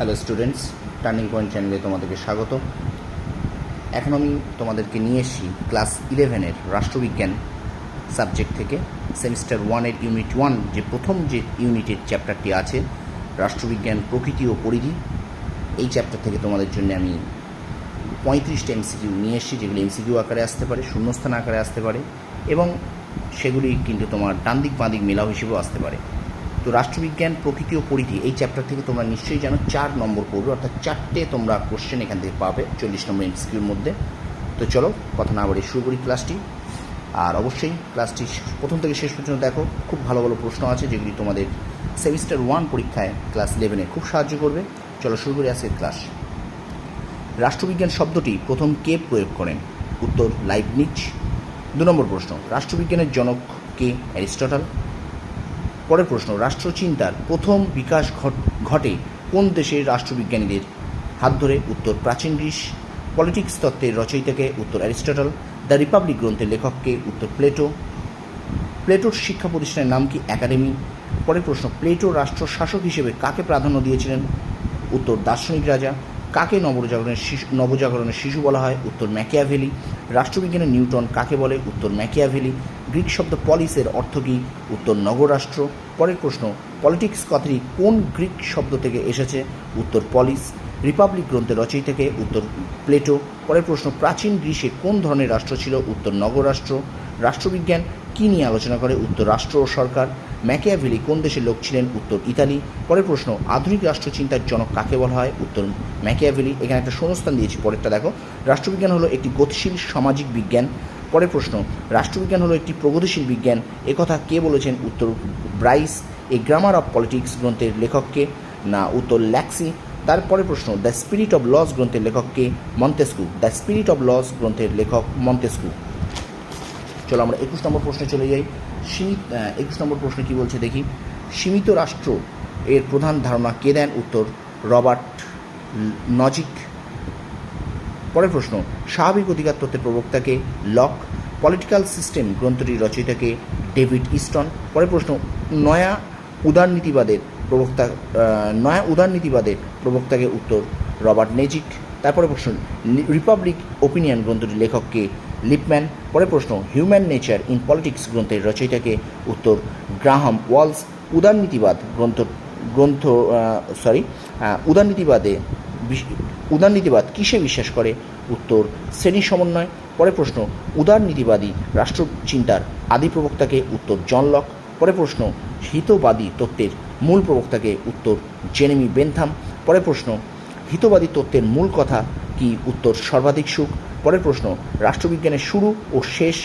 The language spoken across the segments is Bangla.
হ্যালো স্টুডেন্টস, টার্নিং পয়েন্ট চ্যানেলে তোমাদেরকে স্বাগত। এখন আমি তোমাদেরকে নিয়ে এসেছি ক্লাস 11-এর রাষ্ট্রবিজ্ঞান সাবজেক্ট থেকে সেমিস্টার 1-এর ইউনিট 1 যে প্রথম যে ইউনিটের চ্যাপ্টারটি আছে রাষ্ট্রবিজ্ঞান প্রকৃতি ও পরিধি, এই চ্যাপ্টার থেকে তোমাদের জন্য আমি 35টা এমসিকিউ নিয়ে এসেছি, যেগুলি এমসিকিউ আকারে আসতে পারে, শূন্যস্থান আকারে আসতে পারে এবং সেগুলি কিন্তু তোমার ডান দিক বাঁ দিক মেলাও হিসেবেও আসতে পারে। তো রাষ্ট্রবিজ্ঞান প্রকৃতি ও পরিধি এই চ্যাপ্টার থেকে তোমরা নিশ্চয়ই জানো 4 নম্বর পড়বে, অর্থাৎ 4টে তোমরা কোশ্চেন এখান থেকে পাবে 40 নম্বর এমসিকিউর মধ্যে। তো চলো কথা না বাড়িয়ে শুরু করি ক্লাসটি। আর অবশ্যই ক্লাসটি প্রথম থেকে শেষ পর্যন্ত দেখো, খুব ভালো ভালো প্রশ্ন আছে যেগুলি তোমাদের সেমিস্টার 1 পরীক্ষায় ক্লাস 11-এ খুব সাহায্য করবে। চলো শুরু করি আজকের ক্লাস। রাষ্ট্রবিজ্ঞান শব্দটি প্রথম কে প্রয়োগ করেন? উত্তর লাইবনিজ। 2 নম্বর প্রশ্ন, রাষ্ট্রবিজ্ঞানের জনক কে? অ্যারিস্টটল। পরের প্রশ্ন, রাষ্ট্রচিন্তার প্রথম বিকাশ ঘটে কোন দেশের রাষ্ট্রবিজ্ঞানীদের হাত ধরে? উত্তর প্রাচীন গ্রিস। পলিটিক্স তত্ত্বের রচয়িতাকে? উত্তর অ্যারিস্টটল। দ্য রিপাবলিক গ্রন্থের লেখককে? উত্তর প্লেটো। প্লেটোর শিক্ষা প্রতিষ্ঠানের নাম কি? একাডেমি। পরের প্রশ্ন, প্লেটো রাষ্ট্র শাসক হিসেবে কাকে প্রাধান্য দিয়েছিলেন? উত্তর দার্শনিক রাজা। কাকে নবজাগরণের শিশু বলা হয়? উত্তর ম্যাকিয়াভেলি। রাষ্ট্রবিজ্ঞানের নিউটন কাকে বলে? উত্তর ম্যাকিয়াভেলি। গ্রিক শব্দ পলিসের অর্থ কী? উত্তর নগরাষ্ট্র। পরের প্রশ্ন, পলিটিক্স কথাটি কোন গ্রিক শব্দ থেকে এসেছে? উত্তর পলিস। রিপাবলিক গ্রন্থের রচয়িতাকে? উত্তর প্লেটো। পরের প্রশ্ন, প্রাচীন গ্রিসে কোন ধরনের রাষ্ট্র ছিল? উত্তর নগরাষ্ট্র। রাষ্ট্রবিজ্ঞান কী নিয়ে আলোচনা করে? উত্তর রাষ্ট্র ও সরকার। ম্যাকিয়াভেলি কোন দেশের লোক ছিলেন? উত্তর ইতালি। পরের প্রশ্ন, আধুনিক রাষ্ট্রচিন্তার জনক কাকে বলা হয়? উত্তর ম্যাকিয়াভেলি। এখানে একটা শূন্যস্থান দিয়েছি, পরেরটা দেখো। রাষ্ট্রবিজ্ঞান হলো একটি গতিশীল সামাজিক বিজ্ঞান। পরের প্রশ্ন, রাষ্ট্রবিজ্ঞান হলো একটি প্রগতিশীল বিজ্ঞান, একথা কে বলেছেন? উত্তর Bryce. A grammar of politics গ্রন্থের লেখককে? না, উত্তর ল্যাক্সি। তারপরে প্রশ্ন, দ্য স্পিরিট অফ লস গ্রন্থের লেখককে? Montesquieu. The spirit of laws গ্রন্থের লেখক মন্তেস্কু। চলো আমরা 21 নম্বর প্রশ্নে চলে যাই। 21 নম্বর প্রশ্নে কী বলছে দেখি। সীমিত রাষ্ট্র এর প্রধান ধারণা কে দেন? উত্তর রবার্ট নজিক। পরের প্রশ্ন, স্বাভাবিক অধিকার তত্ত্বের প্রবক্তাকে? লক। পলিটিক্যাল সিস্টেম গ্রন্থটির রচয়িতাকে? David Easton. পরের প্রশ্ন, নয়া উদারনীতিবাদের প্রবক্তাকে? উত্তর রবার্ট নেজিক। তারপরে প্রশ্ন, রিপাবলিক ওপিনিয়ন গ্রন্থটির লেখককে? লিপম্যান। পরের প্রশ্ন, হিউম্যান নেচার ইন পলিটিক্স গ্রন্থের রচয়িতাকে? উত্তর গ্রাহাম ওয়ালস। উদারনীতিবাদ কিসে বিশ্বাস করে? উত্তর শ্রেণী সমন্বয়। পরের প্রশ্ন, উদারনীতিবাদী রাষ্ট্রচিন্তার আদি প্রবক্তাকে? উত্তর জন লক। পরের প্রশ্ন, হিতবাদী তত্ত্বের মূল প্রবক্তাকে? উত্তর জেরেমি বেনথাম। পরের প্রশ্ন, হিতবাদী তত্ত্বের মূল কথা কি? উত্তর সর্বাধিক সুখ। পরের প্রশ্ন, রাষ্ট্রবিজ্ঞানের শুরু ও শেষ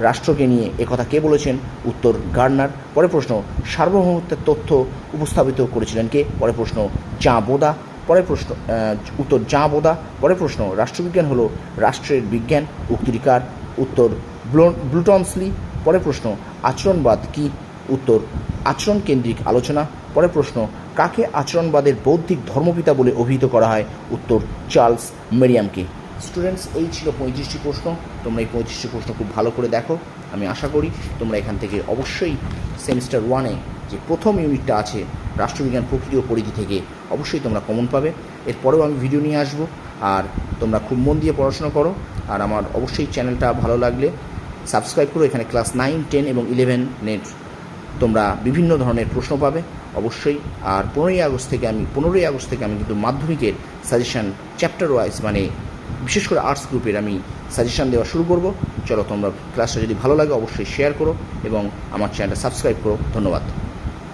রাষ্ট্রকে নিয়ে একথা কে বলেছেন? উত্তর গার্নার। পরের প্রশ্ন, সার্বভৌমত্বের তথ্য উপস্থাপিত করেছিলেন কে? পরের প্রশ্ন, জাঁ বোদা। পরের প্রশ্ন, উত্তর জাঁ বোদা। পরের প্রশ্ন, রাষ্ট্রবিজ্ঞান হলো রাষ্ট্রের বিজ্ঞান, উক্তিকার? উত্তর ব্লুটনসলি। পরের প্রশ্ন, আচরণবাদ কি? উত্তর আচরণ কেন্দ্রিক আলোচনা। পরের প্রশ্ন, কাকে আচরণবাদের বৌদ্ধিক ধর্মপিতা বলে অভিহিত করা হয়? উত্তর চার্লস মেরিয়ামকে। স্টুডেন্টস, এই ছিল 35টি প্রশ্ন। তোমরা এই 35টি প্রশ্ন খুব ভালো করে দেখো। আমি আশা করি তোমরা এখান থেকে অবশ্যই সেমিস্টার 1-এ যে প্রথম ইউনিটটা আছে রাষ্ট্রবিজ্ঞান প্রকৃতি ও পরিধি থেকে অবশ্যই তোমরা কমন পাবে। এরপরেও আমি ভিডিও নিয়ে আসবো, আর তোমরা খুব মন দিয়ে পড়াশোনা করো। আর আমার অবশ্যই চ্যানেলটা ভালো লাগলে সাবস্ক্রাইব করো। এখানে ক্লাস 9, 10 এবং 11-এর তোমরা বিভিন্ন ধরনের প্রশ্ন পাবে অবশ্যই। আর 15ই আগস্ট থেকে আমি কিন্তু মাধ্যমিকের সাজেশান চ্যাপ্টার ওয়াইজ, মানে বিশেষ করে আর্টস গ্রুপের আমি সাজেশান দেওয়া শুরু করব। চলো তোমরা ক্লাসটা যদি ভালো লাগে অবশ্যই শেয়ার করো এবং আমার চ্যানেলটা সাবস্ক্রাইব করো। ধন্যবাদ।